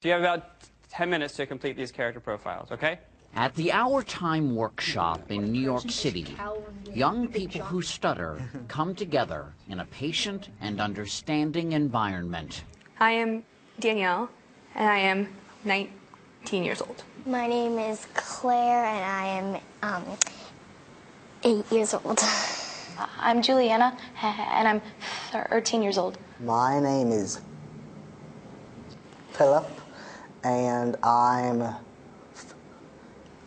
So you have about 10 minutes to complete these character profiles, okay? At the Our Time workshop in New York City, young people who stutter come together in a patient and understanding environment. I am Danielle, and I am 19 years old. My name is Claire, and I am 8 years old. I'm Juliana, and I'm 13 years old. My name is Philip, and I'm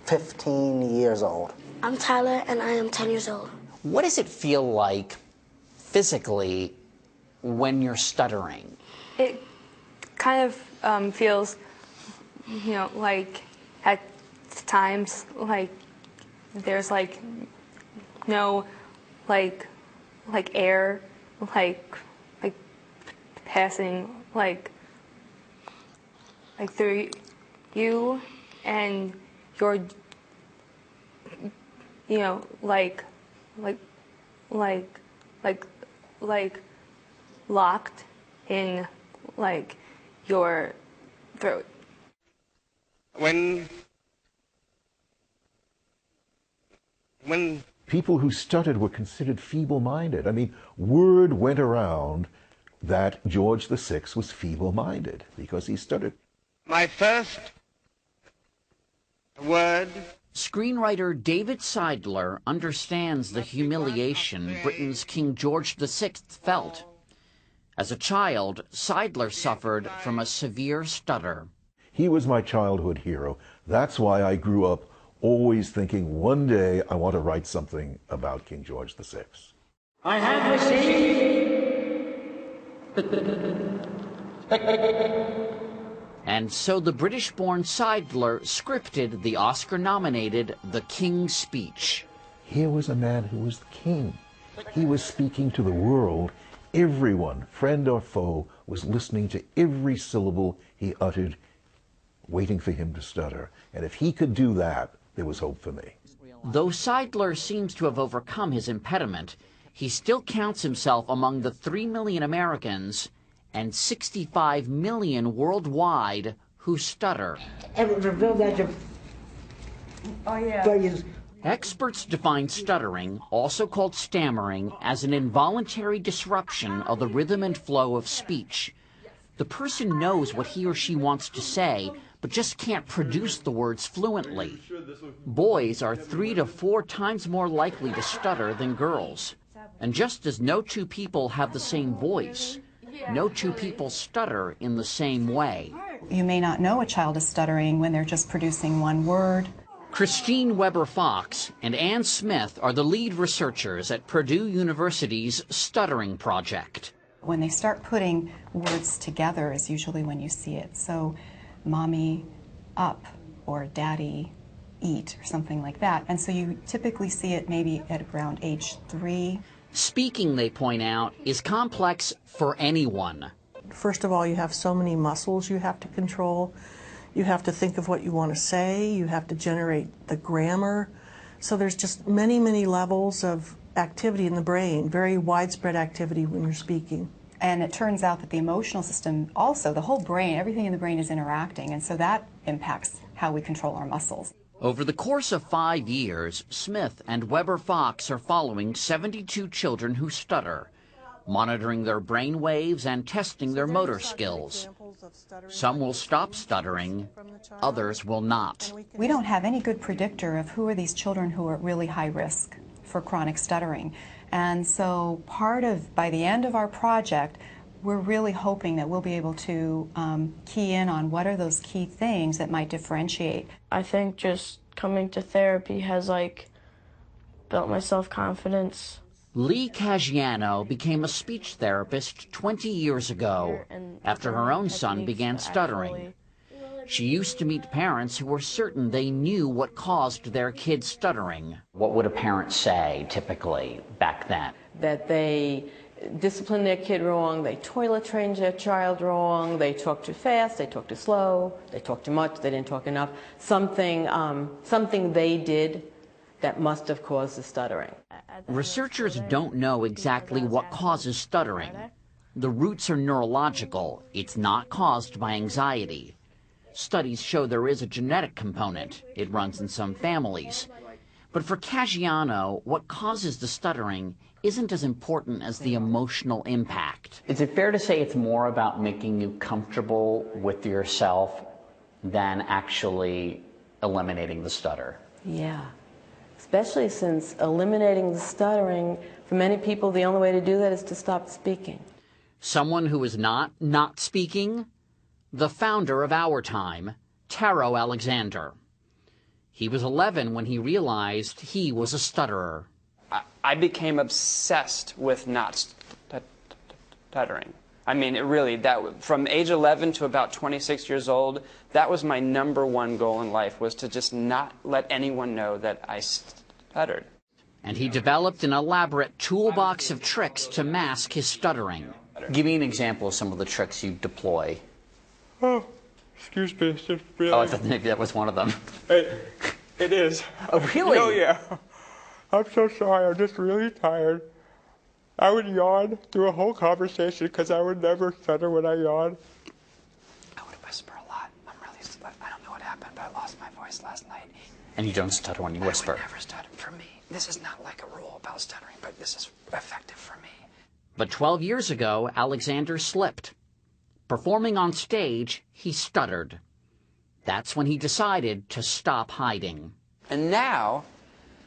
15 years old. I'm Tyler, and I am 10 years old. What does it feel like physically when you're stuttering? It kind of feels, you know, like at times, like there's like no, like air, like passing, like through you, and you're, you know, like locked in like your throat. When people who stuttered were considered feeble-minded. I mean, word went around that George VI was feeble-minded because he stuttered. my first word. Screenwriter David Seidler understands the humiliation Britain's King George VI felt. As a child, Seidler suffered from a severe stutter. He was my childhood hero. That's why I grew up always thinking one day I want to write something about King George VI. I have received. And so the British-born Seidler scripted the Oscar-nominated The King's Speech. Here was a man who was the king. He was speaking to the world. Everyone, friend or foe, was listening to every syllable he uttered, waiting for him to stutter. And if he could do that, there was hope for me. Though Seidler seems to have overcome his impediment, he still counts himself among the 3 million Americans and 65 million worldwide who stutter. Experts define stuttering, also called stammering, as an involuntary disruption of the rhythm and flow of speech. The person knows what he or she wants to say, but just can't produce the words fluently. Boys are 3 to 4 times more likely to stutter than girls. And just as no two people have the same voice, no two people stutter in the same way. You may not know a child is stuttering when they're just producing one word. Christine Weber-Fox and Ann Smith are the lead researchers at Purdue University's Stuttering Project. When they start putting words together is usually when you see it. So, mommy, up, or daddy, eat, or something like that. And so you typically see it maybe at around age 3. Speaking, they point out, is complex for anyone. First of all, you have so many muscles you have to control. You have to think of what you want to say. You have to generate the grammar. So there's just many, many levels of activity in the brain, very widespread activity when you're speaking. And it turns out that the emotional system also, the whole brain, everything in the brain is interacting, and so that impacts how we control our muscles. Over the course of 5 years, Smith and Weber-Fox are following 72 children who stutter, monitoring their brain waves and testing their motor skills. Some will stop stuttering, others will not. We don't have any good predictor of who are these children who are at really high risk for chronic stuttering. And so by the end of our project, we're really hoping that we'll be able to key in on what are those key things that might differentiate. I think just coming to therapy has built my self-confidence. Lee Caggiano became a speech therapist 20 years ago after her own son began stuttering. She used to meet parents who were certain they knew what caused their kid stuttering. What would a parent say, typically, back then? That they discipline their kid wrong, they toilet train their child wrong, they talk too fast, they talk too slow, they talk too much, they didn't talk enough. Something they did that must have caused the stuttering. Researchers don't know exactly what causes stuttering. The roots are neurological. It's not caused by anxiety. Studies show there is a genetic component. It runs in some families. But for Caggiano, what causes the stuttering isn't as important as the emotional impact. Is it fair to say it's more about making you comfortable with yourself than actually eliminating the stutter? Yeah, especially since eliminating the stuttering, for many people, the only way to do that is to stop speaking. Someone who is not speaking? The founder of our time, Taro Alexander. He was 11 when he realized he was a stutterer. I became obsessed with not stuttering. I mean, it really, from age 11 to about 26 years old, that was my #1 goal in life, was to just not let anyone know that I stuttered. And he developed an elaborate toolbox of tricks to mask his stuttering. Give me an example of some of the tricks you deploy. Oh, excuse me, it's just really... Oh, I thought maybe that was one of them. It is. Oh, really? Oh, yeah. I'm so sorry, I'm just really tired. I would yawn through a whole conversation because I would never stutter when I yawned. I would whisper a lot. I don't know what happened, but I lost my voice last night. And you don't stutter when you whisper? I would never stutter. For me, this is not like a rule about stuttering, but this is effective for me. But 12 years ago, Alexander slipped. Performing on stage, he stuttered. That's when he decided to stop hiding. And now,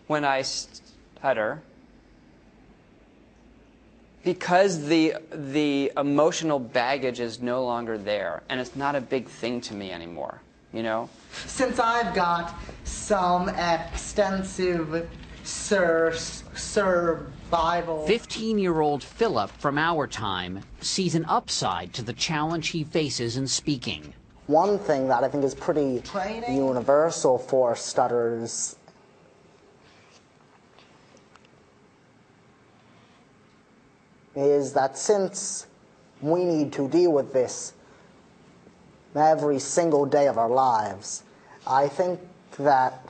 when I stutter, because the emotional baggage is no longer there, and it's not a big thing to me anymore, you know? Since I've got some extensive survival... 15-year-old Philip from our time sees an upside to the challenge he faces in speaking. One thing that I think is pretty universal for stutterers is that since we need to deal with this every single day of our lives, I think that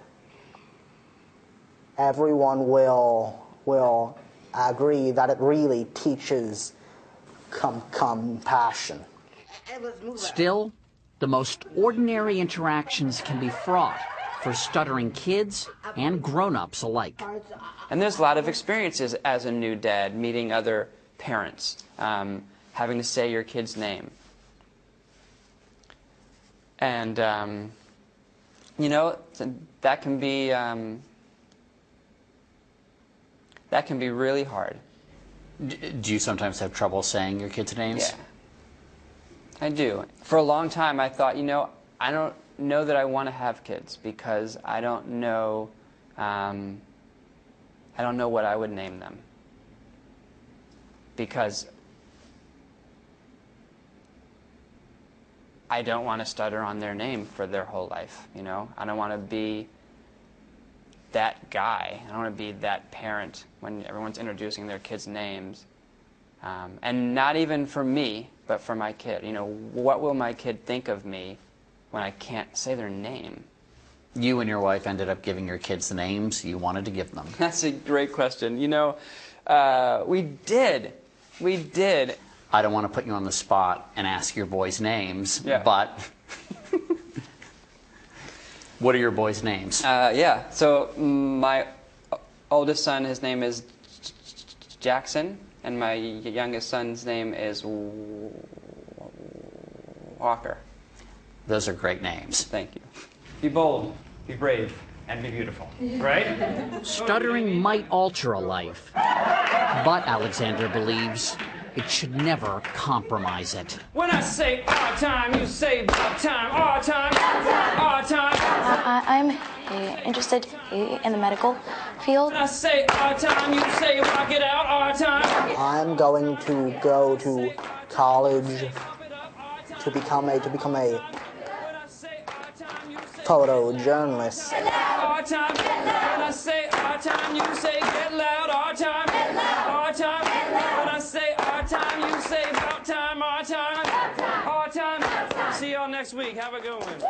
everyone will agree that it really teaches compassion. Still, the most ordinary interactions can be fraught for stuttering kids and grown-ups alike. And there's a lot of experiences as a new dad, meeting other parents, having to say your kid's name. And, you know, that can be really hard. Do you sometimes have trouble saying your kids' names? Yeah, I do. For a long time, I thought, you know, I don't know that I want to have kids because I don't know what I would name them. Because I don't want to stutter on their name for their whole life, you know? I don't want to be that guy. I don't want to be that parent when everyone's introducing their kids' names. And not even for me, but for my kid. You know, what will my kid think of me when I can't say their name? You and your wife ended up giving your kids the names you wanted to give them. That's a great question. You know, we did. We did. I don't want to put you on the spot and ask your boys' names, but what are your boys' names? Yeah, so my oldest son, his name is Jackson, and my youngest son's name is Walker. Those are great names. Thank you. Be bold, be brave, and be beautiful, right? Stuttering might alter a life, but Alexander believes it should never compromise it. When I say our time, you say about time. Our time, our time. I'm interested in the medical field. When I say our time, you say rock it out. Our time. I'm going to go to college to become a photojournalist. Our time. When I say our time, you say get loud. Our time. Our time. When I say our time, you say about time. Our time. Our time. See y'all next week. Have a good one.